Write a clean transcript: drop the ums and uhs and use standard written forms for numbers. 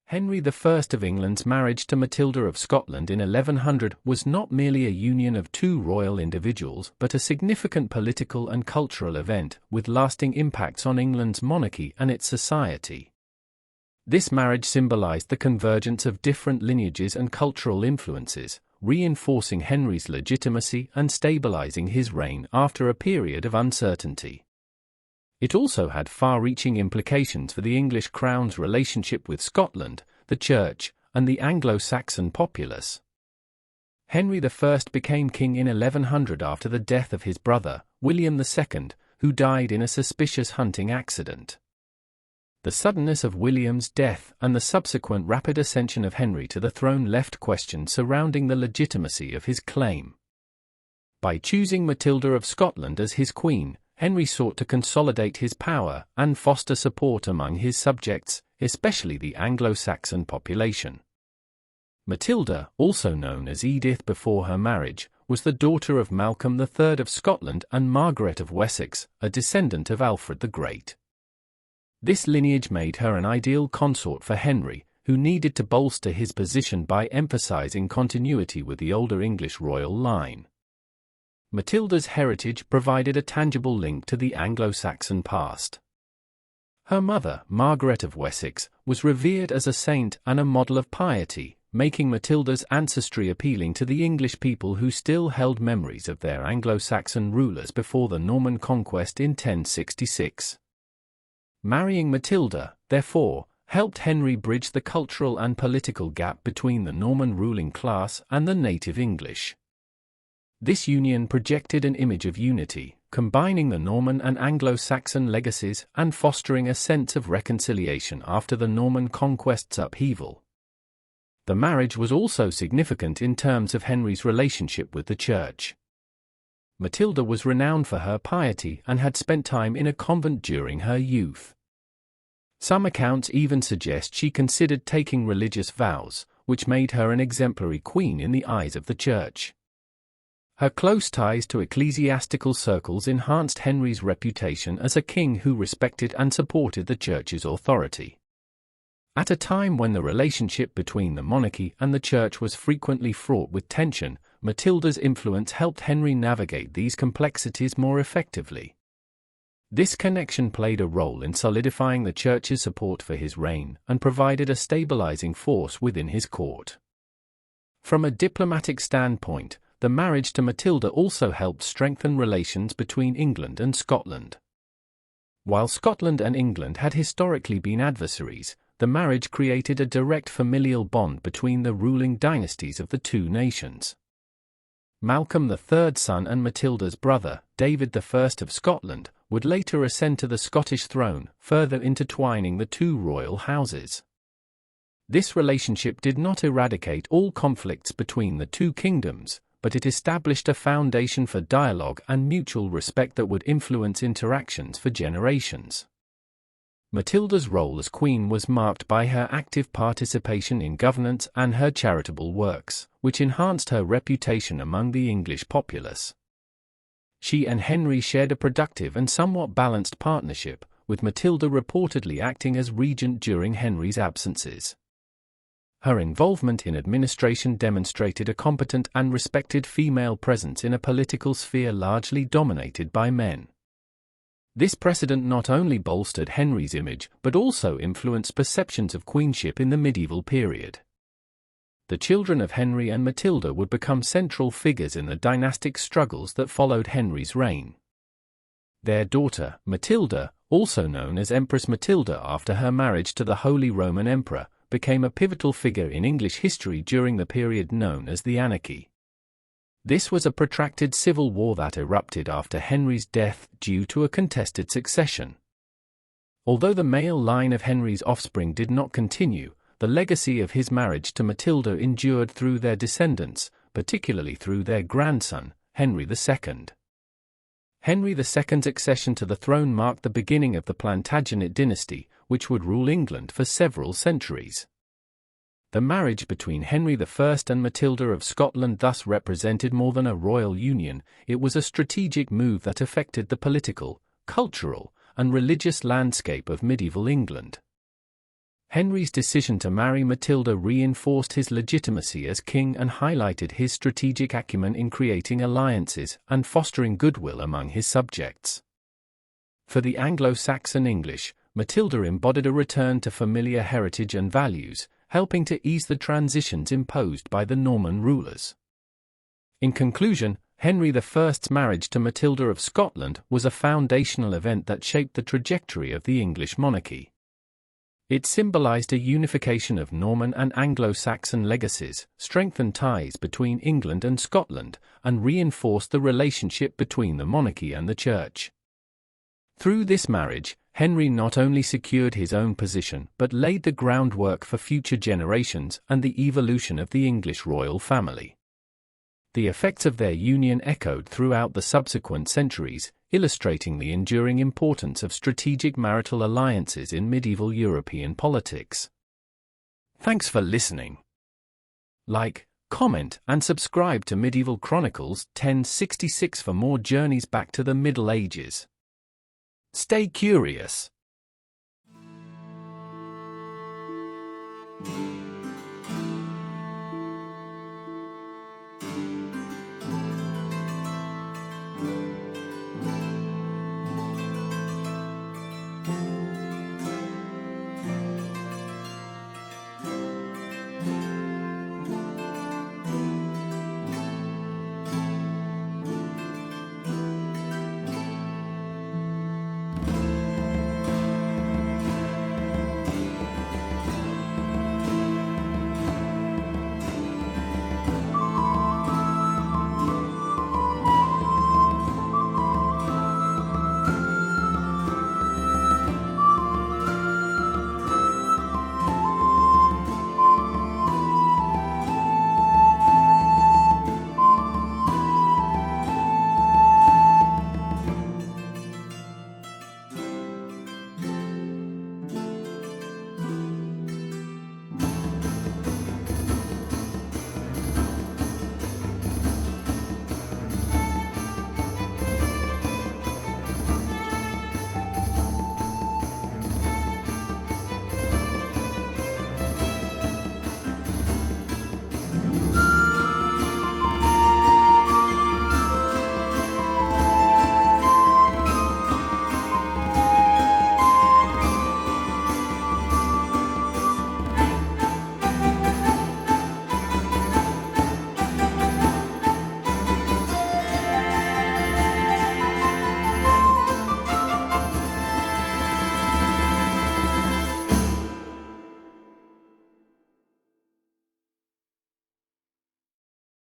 Henry I of England's marriage to Matilda of Scotland in 1100 was not merely a union of two royal individuals but a significant political and cultural event with lasting impacts on England's monarchy and its society. This marriage symbolized the convergence of different lineages and cultural influences, reinforcing Henry's legitimacy and stabilizing his reign after a period of uncertainty. It also had far-reaching implications for the English crown's relationship with Scotland, the Church, and the Anglo-Saxon populace. Henry I became king in 1100 after the death of his brother, William II, who died in a suspicious hunting accident. The suddenness of William's death and the subsequent rapid ascension of Henry to the throne left questions surrounding the legitimacy of his claim. By choosing Matilda of Scotland as his queen, Henry sought to consolidate his power and foster support among his subjects, especially the Anglo-Saxon population. Matilda, also known as Edith before her marriage, was the daughter of Malcolm III of Scotland and Margaret of Wessex, a descendant of Alfred the Great. This lineage made her an ideal consort for Henry, who needed to bolster his position by emphasizing continuity with the older English royal line. Matilda's heritage provided a tangible link to the Anglo-Saxon past. Her mother, Margaret of Wessex, was revered as a saint and a model of piety, making Matilda's ancestry appealing to the English people who still held memories of their Anglo-Saxon rulers before the Norman conquest in 1066. Marrying Matilda, therefore, helped Henry bridge the cultural and political gap between the Norman ruling class and the native English. This union projected an image of unity, combining the Norman and Anglo-Saxon legacies and fostering a sense of reconciliation after the Norman conquest's upheaval. The marriage was also significant in terms of Henry's relationship with the Church. Matilda was renowned for her piety and had spent time in a convent during her youth. Some accounts even suggest she considered taking religious vows, which made her an exemplary queen in the eyes of the Church. Her close ties to ecclesiastical circles enhanced Henry's reputation as a king who respected and supported the Church's authority. At a time when the relationship between the monarchy and the Church was frequently fraught with tension, Matilda's influence helped Henry navigate these complexities more effectively. This connection played a role in solidifying the Church's support for his reign and provided a stabilizing force within his court. From a diplomatic standpoint, the marriage to Matilda also helped strengthen relations between England and Scotland. While Scotland and England had historically been adversaries, the marriage created a direct familial bond between the ruling dynasties of the two nations. Malcolm III's son and Matilda's brother, David I of Scotland, would later ascend to the Scottish throne, further intertwining the two royal houses. This relationship did not eradicate all conflicts between the two kingdoms, but it established a foundation for dialogue and mutual respect that would influence interactions for generations. Matilda's role as queen was marked by her active participation in governance and her charitable works, which enhanced her reputation among the English populace. She and Henry shared a productive and somewhat balanced partnership, with Matilda reportedly acting as regent during Henry's absences. Her involvement in administration demonstrated a competent and respected female presence in a political sphere largely dominated by men. This precedent not only bolstered Henry's image but also influenced perceptions of queenship in the medieval period. The children of Henry and Matilda would become central figures in the dynastic struggles that followed Henry's reign. Their daughter, Matilda, also known as Empress Matilda after her marriage to the Holy Roman Emperor, became a pivotal figure in English history during the period known as the Anarchy. This was a protracted civil war that erupted after Henry's death due to a contested succession. Although the male line of Henry's offspring did not continue, the legacy of his marriage to Matilda endured through their descendants, particularly through their grandson, Henry II. Henry II's accession to the throne marked the beginning of the Plantagenet dynasty, which would rule England for several centuries. The marriage between Henry I and Matilda of Scotland thus represented more than a royal union. It was a strategic move that affected the political, cultural, and religious landscape of medieval England. Henry's decision to marry Matilda reinforced his legitimacy as king and highlighted his strategic acumen in creating alliances and fostering goodwill among his subjects. For the Anglo-Saxon English, Matilda embodied a return to familiar heritage and values, helping to ease the transitions imposed by the Norman rulers. In conclusion, Henry I's marriage to Matilda of Scotland was a foundational event that shaped the trajectory of the English monarchy. It symbolized a unification of Norman and Anglo-Saxon legacies, strengthened ties between England and Scotland, and reinforced the relationship between the monarchy and the Church. Through this marriage, Henry not only secured his own position but laid the groundwork for future generations and the evolution of the English royal family. The effects of their union echoed throughout the subsequent centuries, illustrating the enduring importance of strategic marital alliances in medieval European politics. Thanks for listening. Like, comment, and subscribe to Medieval Chronicles 1066 for more journeys back to the Middle Ages. Stay curious.